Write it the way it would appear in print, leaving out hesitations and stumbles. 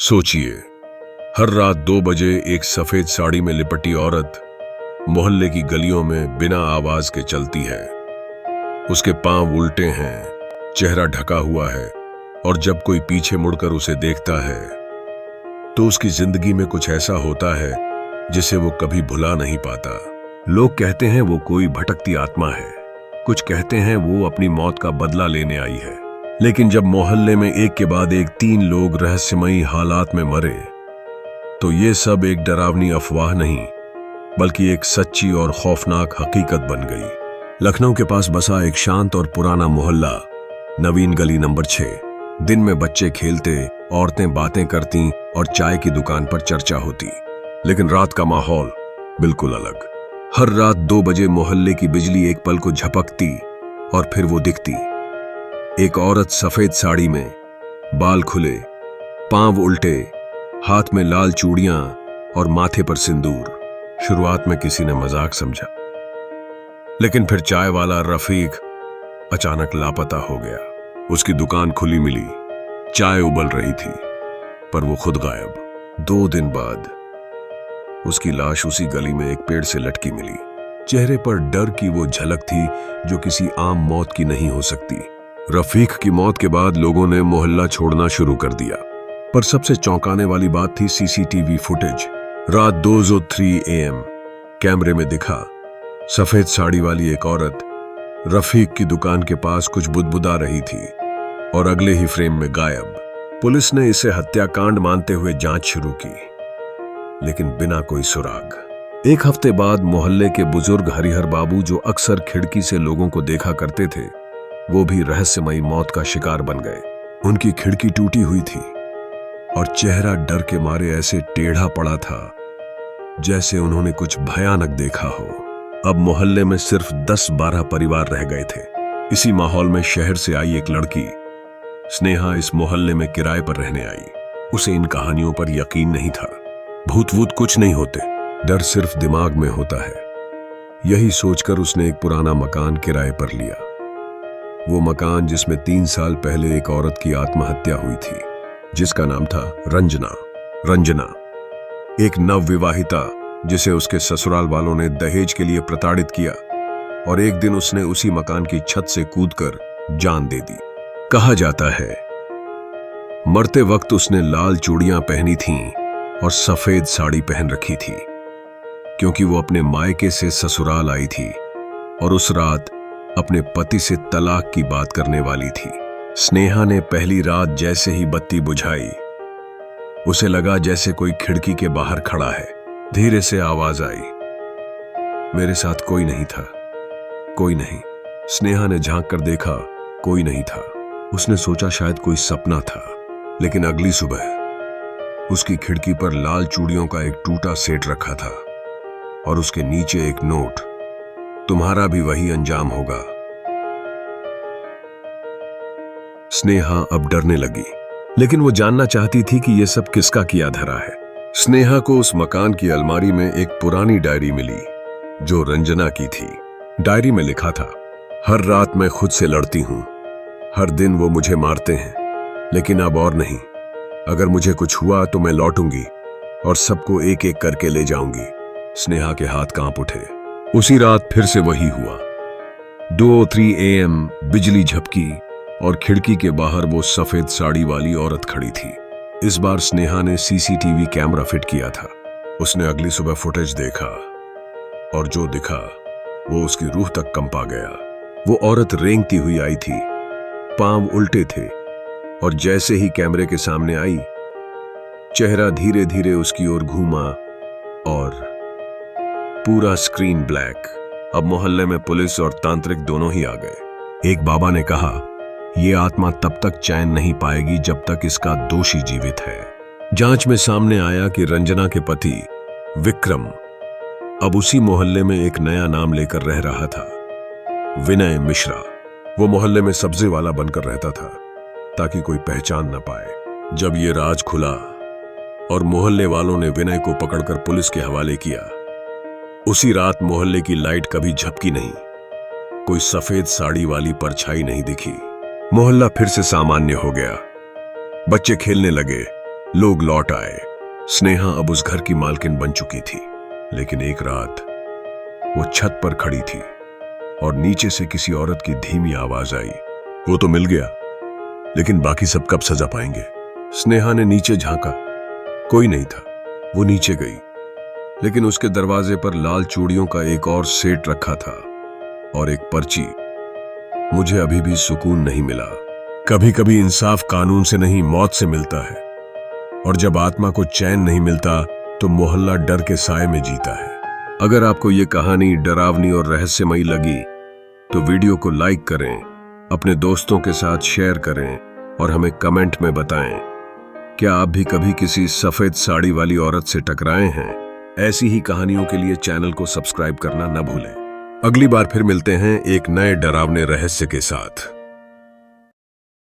सोचिए, हर रात 2 बजे एक सफेद साड़ी में लिपटी औरत मोहल्ले की गलियों में बिना आवाज के चलती है। उसके पांव उल्टे हैं, चेहरा ढका हुआ है और जब कोई पीछे मुड़कर उसे देखता है तो उसकी जिंदगी में कुछ ऐसा होता है जिसे वो कभी भुला नहीं पाता। लोग कहते हैं वो कोई भटकती आत्मा है, कुछ कहते हैं वो अपनी मौत का बदला लेने आई है। लेकिन जब मोहल्ले में एक के बाद एक 3 लोग रहस्यमयी हालात में मरे तो ये सब एक डरावनी अफवाह नहीं बल्कि एक सच्ची और खौफनाक हकीकत बन गई। लखनऊ के पास बसा एक शांत और पुराना मोहल्ला, नवीन गली नंबर 6। दिन में बच्चे खेलते, औरतें बातें करती और चाय की दुकान पर चर्चा होती। लेकिन रात का माहौल बिल्कुल अलग। हर रात 2 बजे मोहल्ले की बिजली एक पल को झपकती और फिर वो दिखती। एक औरत सफेद साड़ी में, बाल खुले, पांव उल्टे, हाथ में लाल चूड़ियां और माथे पर सिंदूर। शुरुआत में किसी ने मजाक समझा, लेकिन फिर चाय वाला रफीक अचानक लापता हो गया। उसकी दुकान खुली मिली, चाय उबल रही थी, पर वो खुद गायब। 2 दिन बाद उसकी लाश उसी गली में एक पेड़ से लटकी मिली। चेहरे पर डर की वो झलक थी जो किसी आम मौत की नहीं हो सकती। रफीक की मौत के बाद लोगों ने मोहल्ला छोड़ना शुरू कर दिया, पर सबसे चौंकाने वाली बात थी सीसीटीवी फुटेज। रात 2:03 AM कैमरे में दिखा सफेद साड़ी वाली एक औरत रफीक की दुकान के पास कुछ बुदबुदा रही थी और अगले ही फ्रेम में गायब। पुलिस ने इसे हत्याकांड मानते हुए जांच शुरू की, लेकिन बिना कोई सुराग। एक हफ्ते बाद मोहल्ले के बुजुर्ग हरिहर बाबू, जो अक्सर खिड़की से लोगों को देखा करते थे, वो भी रहस्यमयी मौत का शिकार बन गए। उनकी खिड़की टूटी हुई थी और चेहरा डर के मारे ऐसे टेढ़ा पड़ा था जैसे उन्होंने कुछ भयानक देखा हो। अब मोहल्ले में सिर्फ 10-12 परिवार रह गए थे। इसी माहौल में शहर से आई एक लड़की स्नेहा इस मोहल्ले में किराए पर रहने आई। उसे इन कहानियों पर यकीन नहीं था। भूत वूत कुछ नहीं होते, डर सिर्फ दिमाग में होता है। यही सोचकर उसने एक पुराना मकान किराए पर लिया। वो मकान जिसमें 3 साल पहले एक औरत की आत्महत्या हुई थी, जिसका नाम था रंजना, एक नवविवाहिता जिसे उसके ससुराल वालों ने दहेज के लिए प्रताड़ित किया और एक दिन उसने उसी मकान की छत से कूदकर जान दे दी। कहा जाता है मरते वक्त उसने लाल चूड़ियां पहनी थीं और सफेद साड़ी पहन रखी थी, क्योंकि वो अपने मायके से ससुराल आई थी और उस रात अपने पति से तलाक की बात करने वाली थी। स्नेहा ने पहली रात जैसे ही बत्ती बुझाई, उसे लगा जैसे कोई खिड़की के बाहर खड़ा है। धीरे से आवाज आई, मेरे साथ कोई नहीं था, कोई नहीं। स्नेहा ने झांक कर देखा, कोई नहीं था। उसने सोचा शायद कोई सपना था, लेकिन अगली सुबह उसकी खिड़की पर लाल चूड़ियों का एक टूटा सेट रखा था और उसके नीचे एक नोट, तुम्हारा भी वही अंजाम होगा। स्नेहा अब डरने लगी, लेकिन वो जानना चाहती थी कि यह सब किसका किया धरा है। स्नेहा को उस मकान की अलमारी में एक पुरानी डायरी मिली जो रंजना की थी। डायरी में लिखा था, हर रात मैं खुद से लड़ती हूं, हर दिन वो मुझे मारते हैं, लेकिन अब और नहीं। अगर मुझे कुछ हुआ तो मैं लौटूंगी और सबको एक एक करके ले जाऊंगी। स्नेहा के हाथ कांप उठे। उसी रात फिर से वही हुआ। 2:03 AM बिजली झपकी और खिड़की के बाहर वो सफेद साड़ी वाली औरत खड़ी थी। इस बार स्नेहा ने सीसीटीवी कैमरा फिट किया था। उसने अगली सुबह फुटेज देखा और जो दिखा वो उसकी रूह तक कंपा गया। वो औरत रेंगती हुई आई थी, पांव उल्टे थे और जैसे ही कैमरे के सामने आई, चेहरा धीरे धीरे उसकी ओर घूमा और पूरा स्क्रीन ब्लैक। अब मोहल्ले में पुलिस और तांत्रिक दोनों ही आ गए। एक बाबा ने कहा, ये आत्मा तब तक चैन नहीं पाएगी जब तक इसका दोषी जीवित है। जांच में सामने आया कि रंजना के पति विक्रम अब उसी मोहल्ले में एक नया नाम लेकर रह रहा था, विनय मिश्रा। वो मोहल्ले में सब्जी वाला बनकर रहता था ताकि कोई पहचान न पाए। जब ये राज खुला और मोहल्ले वालों ने विनय को पकड़कर पुलिस के हवाले किया, उसी रात मोहल्ले की लाइट कभी झपकी नहीं, कोई सफेद साड़ी वाली परछाई नहीं दिखी। मोहल्ला फिर से सामान्य हो गया। बच्चे खेलने लगे, लोग लौट आए। स्नेहा अब उस घर की मालकिन बन चुकी थी। लेकिन एक रात वो छत पर खड़ी थी और नीचे से किसी औरत की धीमी आवाज आई, वो तो मिल गया, लेकिन बाकी सब कब सजा पाएंगे? स्नेहा ने नीचे झांका, कोई नहीं था। वो नीचे गई, लेकिन उसके दरवाजे पर लाल चूड़ियों का एक और सेट रखा था और एक पर्ची। मुझे अभी भी सुकून नहीं मिला। कभी कभी इंसाफ कानून से नहीं, मौत से मिलता है। और जब आत्मा को चैन नहीं मिलता तो मोहल्ला डर के साए में जीता है। अगर आपको ये कहानी डरावनी और रहस्यमयी लगी तो वीडियो को लाइक करें, अपने दोस्तों के साथ शेयर करें और हमें कमेंट में बताएं, क्या आप भी कभी किसी सफेद साड़ी वाली औरत से टकराए हैं? ऐसी ही कहानियों के लिए चैनल को सब्सक्राइब करना न भूलें। अगली बार फिर मिलते हैं एक नए डरावने रहस्य के साथ।